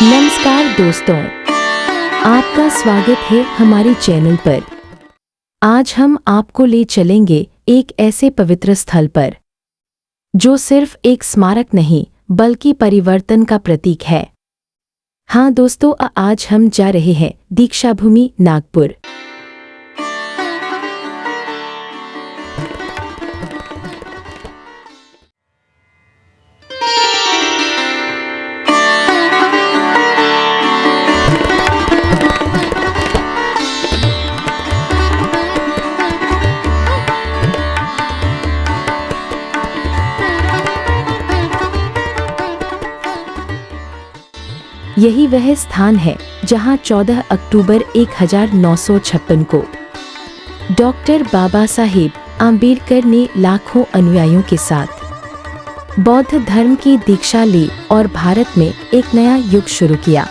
नमस्कार दोस्तों, आपका स्वागत है हमारे चैनल पर। आज हम आपको ले चलेंगे एक ऐसे पवित्र स्थल पर जो सिर्फ एक स्मारक नहीं बल्कि परिवर्तन का प्रतीक है। हाँ दोस्तों, आज हम जा रहे हैं दीक्षाभूमि नागपुर। यही वह स्थान है जहां 14 अक्टूबर 1956 को डॉक्टर बाबा साहेब आम्बेडकर ने लाखों अनुयायियों के साथ बौद्ध धर्म की दीक्षा ली और भारत में एक नया युग शुरू किया।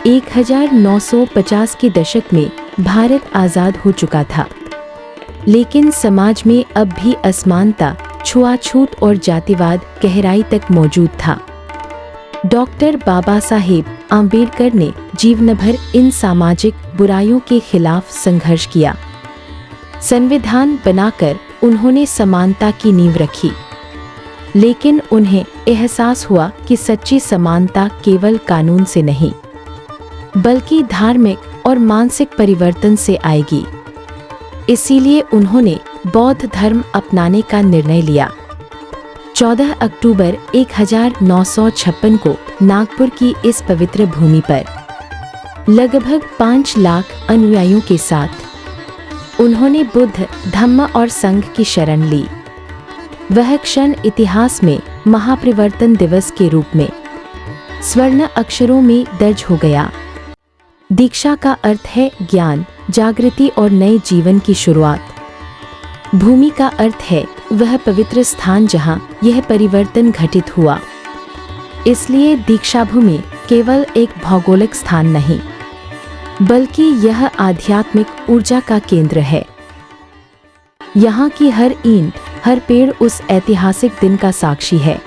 एक 1950 के दशक में भारत आजाद हो चुका था, लेकिन समाज में अब भी असमानता, छुआछूत और जातिवाद गहराई तक मौजूद था। डॉक्टर बाबा साहेब आम्बेडकर ने जीवन भर इन सामाजिक बुराइयों के खिलाफ संघर्ष किया। संविधान बनाकर उन्होंने समानता की नींव रखी, लेकिन उन्हें एहसास हुआ कि सच्ची समानता केवल कानून से नहीं बल्कि धार्मिक और मानसिक परिवर्तन से आएगी। इसीलिए उन्होंने बौद्ध धर्म अपनाने का निर्णय लिया। 14 अक्टूबर 1956 को नागपुर की इस पवित्र भूमि पर लगभग 5 लाख अनुयायियों के साथ उन्होंने बुद्ध, धम्म और संघ की शरण ली। वह क्षण इतिहास में महापरिवर्तन दिवस के रूप में स्वर्ण अक्षरों में दर्ज हो गया। दीक्षा का अर्थ है ज्ञान, जागृति और नए जीवन की शुरुआत। भूमि का अर्थ है वह पवित्र स्थान जहां यह परिवर्तन घटित हुआ। इसलिए दीक्षाभूमि केवल एक भौगोलिक स्थान नहीं बल्कि यह आध्यात्मिक ऊर्जा का केंद्र है। यहाँ की हर ईंट, हर पेड़ उस ऐतिहासिक दिन का साक्षी है।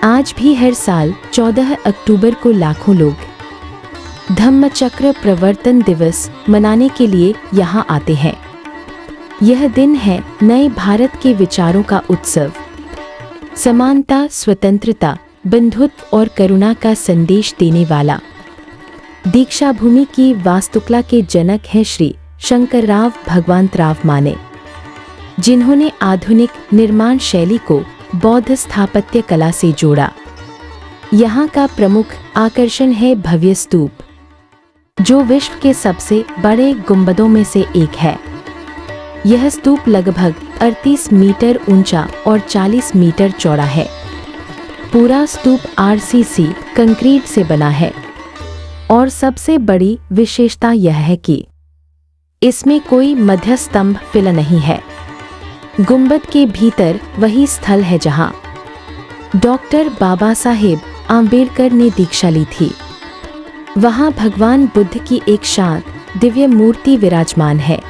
आज भी हर साल 14 अक्टूबर को लाखों लोग धम्मचक्र प्रवर्तन दिवस मनाने के लिए यहाँ आते हैं। यह दिन है नए भारत के विचारों का उत्सव, समानता, स्वतंत्रता, बंधुत्व और करुणा का संदेश देने वाला। दीक्षाभूमि की वास्तुकला के जनक हैं श्री शंकरराव भगवंतराव माने, जिन्होंने आधुनिक निर्माण शैली को बौद्ध स्थापत्य कला से जोड़ा। यहाँ का प्रमुख आकर्षण है भव्य स्तूप, जो विश्व के सबसे बड़े गुंबदों में से एक है। यह स्तूप लगभग 38 मीटर ऊंचा और 40 मीटर चौड़ा है। पूरा स्तूप आरसीसी कंक्रीट से बना है और सबसे बड़ी विशेषता यह है कि इसमें कोई मध्य स्तंभ पिलर नहीं है। गुंबद के भीतर वही स्थल है जहां डॉक्टर बाबा साहेब आम्बेडकर ने दीक्षा ली थी। वहां भगवान बुद्ध की एक शांत दिव्य मूर्ति विराजमान है।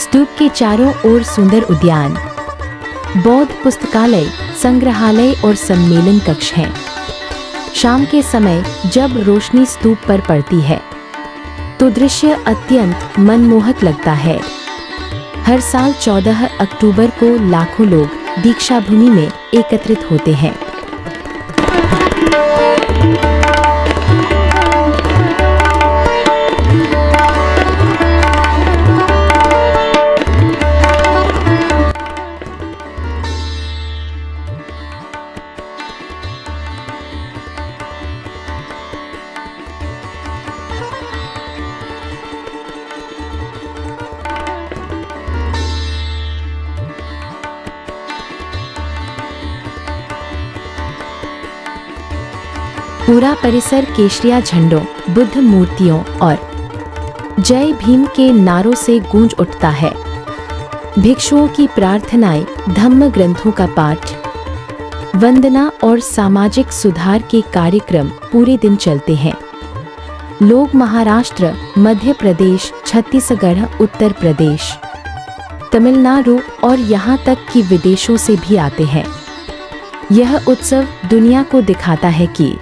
स्तूप के चारों ओर सुंदर उद्यान, बौद्ध पुस्तकालय, संग्रहालय और सम्मेलन कक्ष हैं। शाम के समय जब रोशनी स्तूप पर पड़ती है तो दृश्य अत्यंत मनमोहक लगता है। हर साल 14 अक्टूबर को लाखों लोग दीक्षा भूमि में एकत्रित होते हैं। पूरा परिसर केशरिया झंडों, बुद्ध मूर्तियों और जय भीम के नारों से गूंज उठता है। भिक्षुओं की प्रार्थनाएं, धम्म ग्रंथों का पाठ, वंदना और सामाजिक सुधार के कार्यक्रम पूरे दिन चलते हैं। लोग महाराष्ट्र, मध्य प्रदेश, छत्तीसगढ़, उत्तर प्रदेश, तमिलनाडु और यहाँ तक कि विदेशों से भी आते हैं। यह उत्सव दुनिया को दिखाता है कि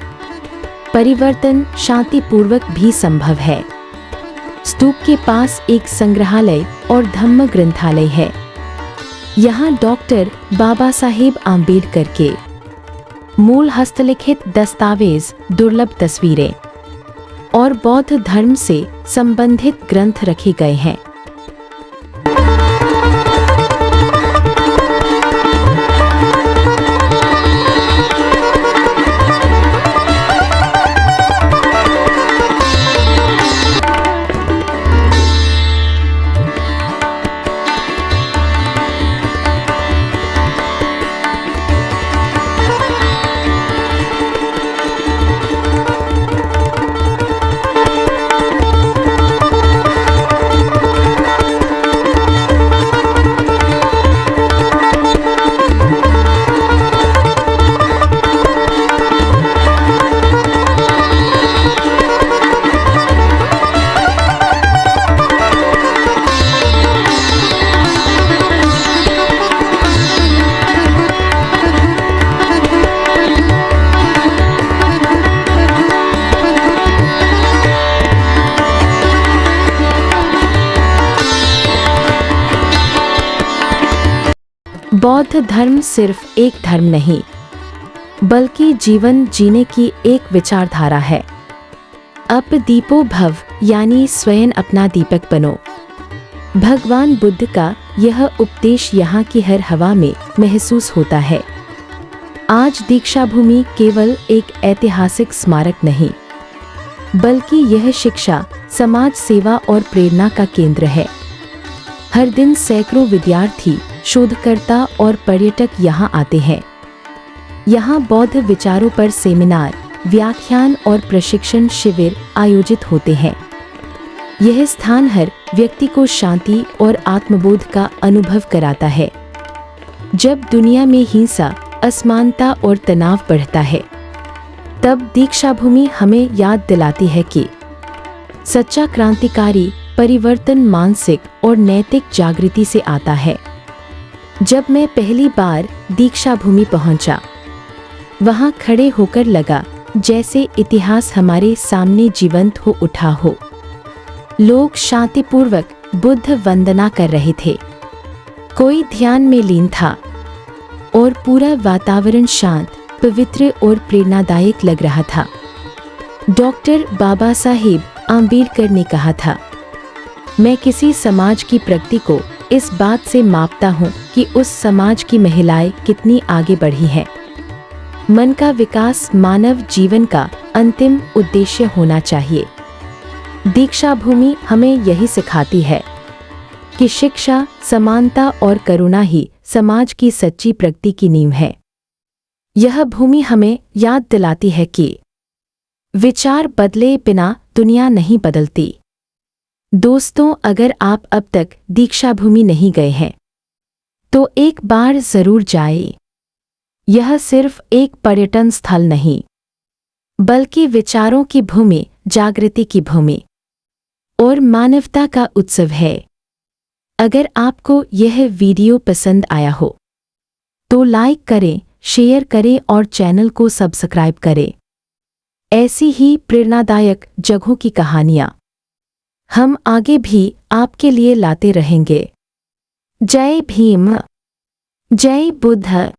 परिवर्तन शांतिपूर्वक भी संभव है। स्तूप के पास एक संग्रहालय और धम्म ग्रंथालय है। यहाँ डॉक्टर बाबा साहेब आम्बेडकर के मूल हस्तलिखित दस्तावेज, दुर्लभ तस्वीरें और बौद्ध धर्म से संबंधित ग्रंथ रखे गए हैं। बौद्ध धर्म सिर्फ एक धर्म नहीं, बल्कि जीवन जीने की एक विचारधारा है। अप दीपो भव, यानी स्वयं अपना दीपक बनो। भगवान बुद्ध का यह उपदेश यहाँ की हर हवा में महसूस होता है। आज दीक्षा भूमि केवल एक ऐतिहासिक स्मारक नहीं, बल्कि यह शिक्षा, समाज सेवा और प्रेरणा का केंद्र है। हर दिन सैकड़ों विद्यार्थी, शोधकर्ता और पर्यटक यहाँ आते हैं। यहाँ बौद्ध विचारों पर सेमिनार, व्याख्यान और प्रशिक्षण शिविर आयोजित होते हैं। यह स्थान हर व्यक्ति को शांति और आत्मबोध का अनुभव कराता है। जब दुनिया में हिंसा, असमानता और तनाव बढ़ता है, तब दीक्षा भूमि हमें याद दिलाती है कि सच्चा क्रांतिकारी परिवर्तन मानसिक और नैतिक जागृति से आता है। जब मैं पहली बार दीक्षा भूमि पहुंचा, वहां खड़े होकर लगा जैसे इतिहास हमारे सामने जीवंत हो उठा हो। लोग शांतिपूर्वक बुद्ध वंदना कर रहे थे, कोई ध्यान में लीन था और पूरा वातावरण शांत, पवित्र और प्रेरणादायक लग रहा था। डॉक्टर बाबा साहेब आम्बेडकर ने कहा था, मैं किसी समाज की प्रगति को इस बात से मापता हूँ कि उस समाज की महिलाएं कितनी आगे बढ़ी हैं। मन का विकास मानव जीवन का अंतिम उद्देश्य होना चाहिए। दीक्षा भूमि हमें यही सिखाती है कि शिक्षा, समानता और करुणा ही समाज की सच्ची प्रगति की नींव है। यह भूमि हमें याद दिलाती है कि विचार बदले बिना दुनिया नहीं बदलती। दोस्तों, अगर आप अब तक दीक्षा भूमि नहीं गए हैं, तो एक बार जरूर जाएं। यह सिर्फ एक पर्यटन स्थल नहीं, बल्कि विचारों की भूमि, जागृति की भूमि और मानवता का उत्सव है। अगर आपको यह वीडियो पसंद आया हो तो लाइक करें, शेयर करें और चैनल को सब्सक्राइब करें। ऐसी ही प्रेरणादायक जगहों की कहानियां हम आगे भी आपके लिए लाते रहेंगे। जय भीम, जय बुद्ध।